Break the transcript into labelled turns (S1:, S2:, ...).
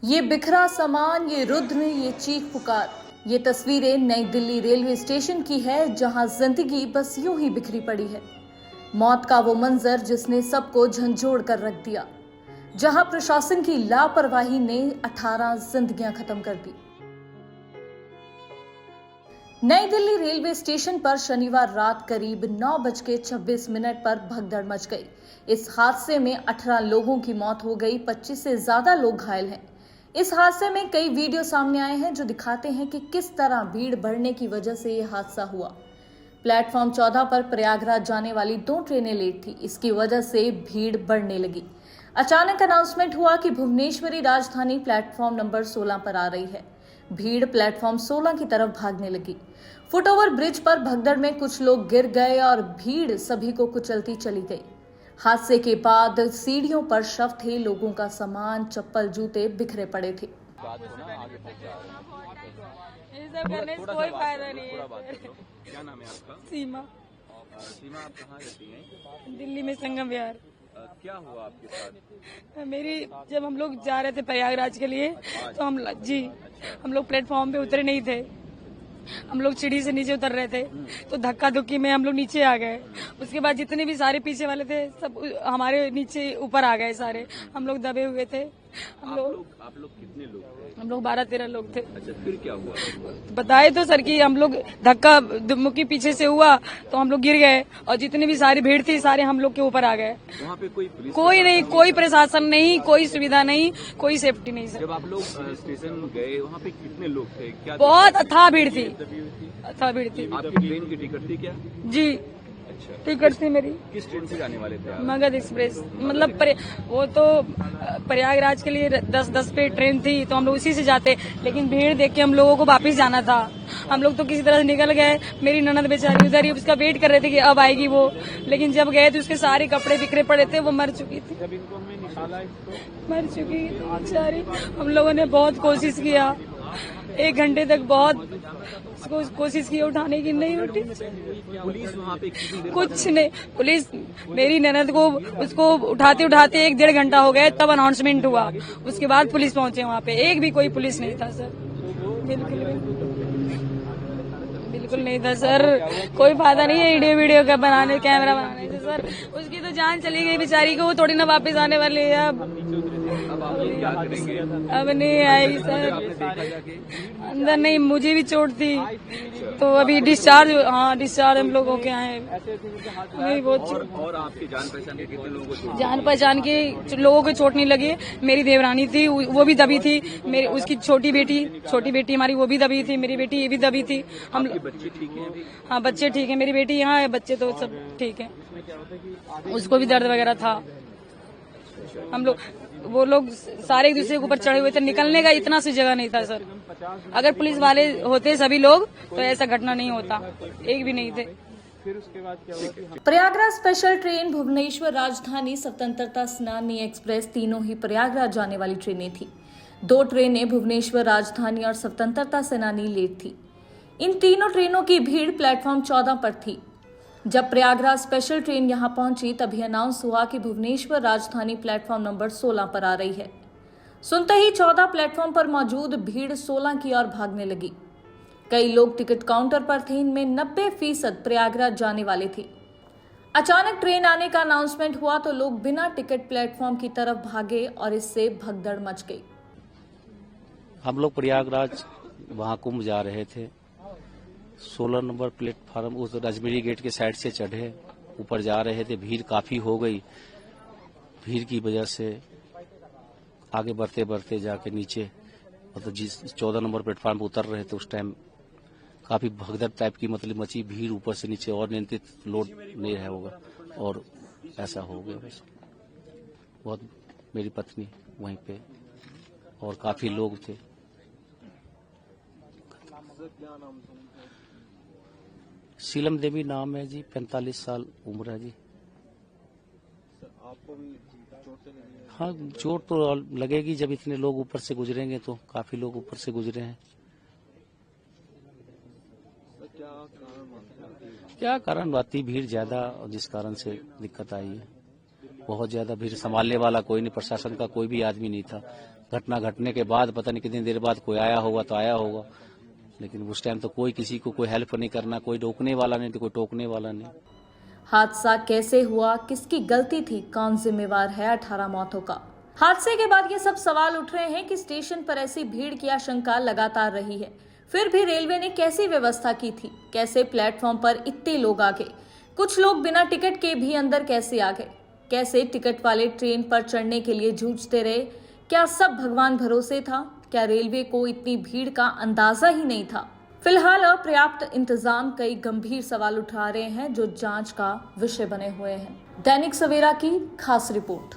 S1: ये बिखरा सामान, ये रुद्र, ये चीख पुकार, ये तस्वीरें नई दिल्ली रेलवे स्टेशन की है, जहां जिंदगी बस यूं ही बिखरी पड़ी है। मौत का वो मंजर जिसने सबको झंझोड़ कर रख दिया, जहां प्रशासन की लापरवाही ने 18 जिंदगियां खत्म कर दी। नई दिल्ली रेलवे स्टेशन पर शनिवार रात करीब 9:26 पर भगदड़ मच गई। इस हादसे में 18 लोगों की मौत हो गई, 25 से ज्यादा लोग घायल हैं। इस हादसे में कई वीडियो सामने आए हैं जो दिखाते हैं कि किस तरह भीड़ बढ़ने की वजह से यह हादसा हुआ। प्लेटफॉर्म 14 पर प्रयागराज जाने वाली 2 ट्रेनें लेट थी, इसकी वजह से भीड़ बढ़ने लगी। अचानक अनाउंसमेंट हुआ कि भुवनेश्वरी राजधानी प्लेटफॉर्म नंबर 16 पर आ रही है। भीड़ प्लेटफॉर्म 16 की तरफ भागने लगी। फुटओवर ब्रिज पर भगदड़ में कुछ लोग गिर गए और भीड़ सभी को कुचलती चली गई। हादसे के बाद सीढ़ियों पर शव थे, लोगों का सामान, चप्पल, जूते बिखरे पड़े थे।
S2: ये सब करने से कोई फायदा नहीं है।
S3: क्या नाम है आपका?
S2: सीमा।
S3: सीमा, आप कहाँ रहती हैं?
S2: दिल्ली में संगम विहार।
S3: क्या हुआ आपके साथ?
S2: मेरी जब हम लोग जा रहे थे प्रयागराज के लिए तो हम लोग प्लेटफॉर्म पे उतरे नहीं थे। हम लोग सीढ़ी से नीचे उतर रहे थे तो धक्का धुक्की में हम लोग नीचे आ गए। उसके बाद जितने भी सारे पीछे वाले थे सब हमारे नीचे ऊपर आ गए सारे। हम लोग दबे हुए थे।
S3: आप लोग कितने लोग थे?
S2: हम लोग 12-13 लोग थे।
S3: अच्छा, फिर क्या हुआ?
S2: बताए तो सर कि हम लोग धक्का मुक्की पीछे से हुआ तो हम लोग गिर गए और जितनी भी सारी भीड़ थी सारे हम लोग के ऊपर आ गए।
S3: वहाँ पे
S2: कोई नहीं, कोई प्रशासन नहीं, कोई सुविधा नहीं, कोई सेफ्टी नहीं सर।
S3: जब आप लोग स्टेशन गए वहाँ पे कितने लोग थे? क्या
S2: बहुत अथाह भीड़ थी, अथाह भीड़ थी।
S3: आपकी ट्रेन की टिकट थी क्या?
S2: जी,
S3: अच्छा,
S2: टिकट थी मेरी।
S3: किस ट्रेन से जाने वाले थे आप?
S2: मगध एक्सप्रेस। मतलब वो तो प्रयागराज के लिए 10-10 पे ट्रेन थी तो हम लोग उसी से जाते, लेकिन भीड़ देख के हम लोगों को वापस जाना था। हम लोग तो किसी तरह से निकल गए। मेरी ननद बेचारी उधर ही उसका वेट कर रहे थे कि अब आएगी वो, लेकिन जब गए तो उसके सारे कपड़े बिखरे पड़े थे, वो मर चुकी थी।
S3: जब इनको हमने निकाला
S2: मर चुकी थी बेचारी। हम लोगों ने बहुत कोशिश किया, 1 घंटे तक बहुत कोशिश की उठाने की, नहीं उठी।
S3: पुलिस वहाँ पे कितनी देर
S2: कुछ नहीं, पुलिस मेरी ननद को उसको उठाते उठाते 1-1.5 घंटा हो गया, तब अनाउंसमेंट हुआ। उसके बाद पुलिस पहुंचे वहाँ पे। एक भी कोई पुलिस नहीं था सर, बिल्कुल नहीं था सर। कोई फायदा नहीं है वीडियो का बनाने, कैमरा बनाने से सर। उसकी तो जान चली गई बेचारी को, वो थोड़ी ना वापस आने वाली है। अब नहीं आएगी सर। अंदर नहीं, मुझे भी चोट थी तो अभी डिस्चार्ज हम लोग होके आए। नहीं बहुत
S3: और आपकी जान पहचान के कितने लोगों को चोट?
S2: जान पहचान के लोगों को चोट नहीं लगी। मेरी देवरानी थी, वो भी दबी थी। मेरी उसकी छोटी बेटी हमारी वो भी दबी थी। मेरी बेटी ये भी दबी थी। हम
S3: बच्चे ठीक हैं अभी?
S2: हाँ, बच्चे ठीक है। मेरी बेटी यहाँ है, बच्चे तो सब ठीक है। उसको भी दर्द वगैरह था। हम लोग वो लोग सारे एक दूसरे के ऊपर चढ़े हुए थे, निकलने का इतना सी जगह नहीं था सर। अगर पुलिस वाले होते सभी लोग तो ऐसा घटना नहीं होता, एक भी नहीं थे।
S3: फिर उसके बाद क्या हुआ?
S1: प्रयागराज स्पेशल ट्रेन, भुवनेश्वर राजधानी, स्वतंत्रता सेनानी एक्सप्रेस, तीनों ही प्रयागराज जाने वाली ट्रेनें थी। 2 ट्रेनें भुवनेश्वर राजधानी और स्वतंत्रता सेनानी लेट थी। इन तीनों ट्रेनों की भीड़ प्लेटफॉर्म 14 पर थी। जब प्रयागराज स्पेशल ट्रेन यहां पहुंची तभी अनाउंस हुआ कि भुवनेश्वर राजधानी प्लेटफॉर्म नंबर 16 पर आ रही है। सुनते ही 14 प्लेटफॉर्म पर मौजूद भीड़ 16 की ओर भागने लगी। कई लोग टिकट काउंटर पर थे, इनमें 90% प्रयागराज जाने वाले थे। अचानक ट्रेन आने का अनाउंसमेंट हुआ तो लोग बिना टिकट प्लेटफॉर्म की तरफ भागे और इससे भगदड़ मच गई।
S4: हम लोग प्रयागराज वहां कुंभ जा रहे थे। 16 नंबर प्लेटफार्म उस अजमेरी गेट के साइड से चढ़े, ऊपर जा रहे थे। भीड़ काफी हो गई। भीड़ की वजह से आगे बढ़ते बढ़ते जाके नीचे, मतलब जिस 14 नंबर प्लेटफार्म पर उतर रहे थे उस टाइम काफी भगदड़ टाइप की मतलब मची। भीड़ ऊपर से नीचे और नियंत्रित लोड नहीं रहा होगा और ऐसा हो गया बस। बहुत मेरी पत्नी वहीं पे और काफी लोग थे। शीलम देवी नाम है जी, 45 साल उम्र है जी।
S3: आपको भी चोट लगी है?
S4: हाँ, चोट तो लगेगी, जब इतने लोग ऊपर से गुजरेंगे तो काफी लोग ऊपर से गुजरे हैं। क्या कारण बाती भीड़ ज्यादा, जिस कारण से दिक्कत आई है। बहुत ज्यादा भीड़, संभालने वाला कोई नहीं, प्रशासन का कोई भी आदमी नहीं था। घटना घटने के बाद पता नहीं कितनी देर बाद कोई आया होगा तो आया होगा, लेकिन उस टाइम तो कोई किसी को कोई हेल्प नहीं करना, कोई रोकने वाला नहीं तो कोई टोकने वाला नहीं।
S1: हादसा कैसे हुआ, किसकी गलती थी, कौन जिम्मेवार है 18 मौतों का? हादसे के बाद ये सब सवाल उठ रहे हैं कि स्टेशन पर ऐसी भीड़ की आशंका लगातार रही है, फिर भी रेलवे ने कैसी व्यवस्था की थी? कैसे प्लेटफॉर्म पर इतने लोग आ गए? कुछ लोग बिना टिकट के भी अंदर कैसे आ गए? कैसे टिकट वाले ट्रेन पर चढ़ने के लिए जूझते रहे? क्या सब भगवान भरोसे था? क्या रेलवे को इतनी भीड़ का अंदाजा ही नहीं था? फिलहाल अपर्याप्त इंतजाम कई गंभीर सवाल उठा रहे हैं जो जांच का विषय बने हुए हैं। दैनिक सवेरा की खास रिपोर्ट।